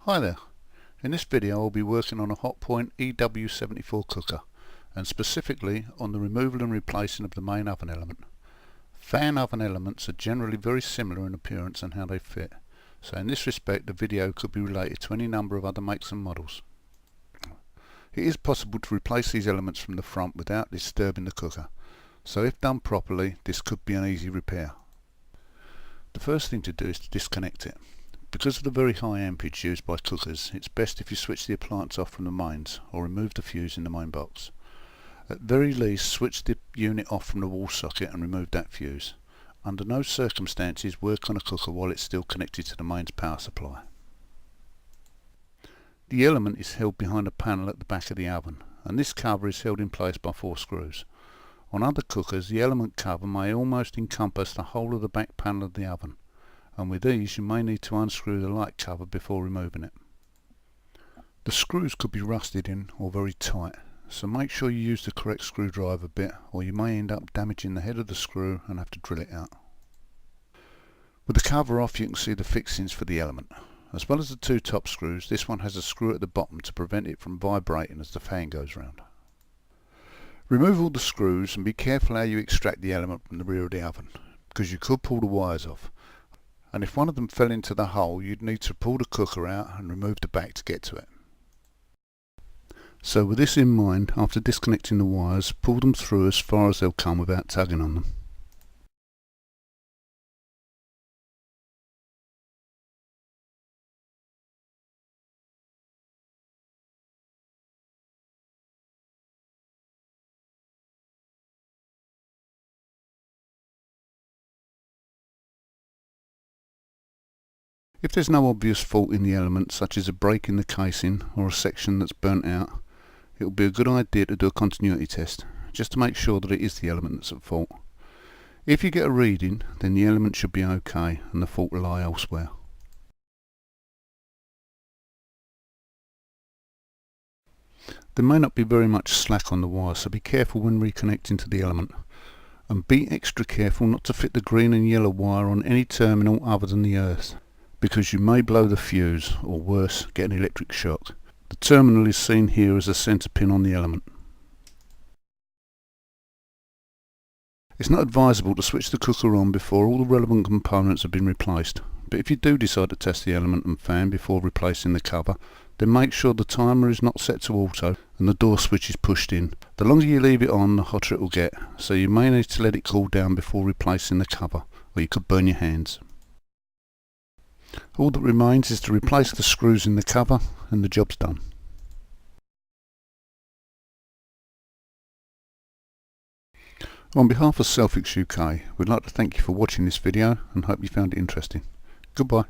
Hi there, in this video I'll be working on a Hotpoint EW74 cooker and specifically on the removal and replacing of the main oven element. Fan oven elements are generally very similar in appearance and how they fit, so in this respect the video could be related to any number of other makes and models. It is possible to replace these elements from the front without disturbing the cooker, so if done properly this could be an easy repair. The first thing to do is to disconnect it. Because of the very high ampage used by cookers, it's best if you switch the appliance off from the mains or remove the fuse in the main box. At very least, switch the unit off from the wall socket and remove that fuse. Under no circumstances work on a cooker while it's still connected to the mains power supply. The element is held behind a panel at the back of the oven, and this cover is held in place by 4 screws. On other cookers, the element cover may almost encompass the whole of the back panel of the oven, and with these you may need to unscrew the light cover before removing it. The screws could be rusted in or very tight, so make sure you use the correct screwdriver bit or you may end up damaging the head of the screw and have to drill it out. With the cover off you can see the fixings for the element. As well as the 2 top screws, this one has a screw at the bottom to prevent it from vibrating as the fan goes round. Remove all the screws and be careful how you extract the element from the rear of the oven, because you could pull the wires off. And if one of them fell into the hole, you'd need to pull the cooker out and remove the back to get to it. So with this in mind, after disconnecting the wires, pull them through as far as they'll come without tugging on them. If there's no obvious fault in the element, such as a break in the casing or a section that's burnt out, it will be a good idea to do a continuity test, just to make sure that it is the element that's at fault. If you get a reading, then the element should be okay and the fault will lie elsewhere. There may not be very much slack on the wire, so be careful when reconnecting to the element. And be extra careful not to fit the green and yellow wire on any terminal other than the earth, because you may blow the fuse, or worse, get an electric shock. The terminal is seen here as a centre pin on the element. It's not advisable to switch the cooker on before all the relevant components have been replaced, but if you do decide to test the element and fan before replacing the cover, then make sure the timer is not set to auto and the door switch is pushed in. The longer you leave it on, the hotter it will get, so you may need to let it cool down before replacing the cover, or you could burn your hands. All that remains is to replace the screws in the cover and the job's done. On behalf of Selfix UK, we'd like to thank you for watching this video and hope you found it interesting. Goodbye.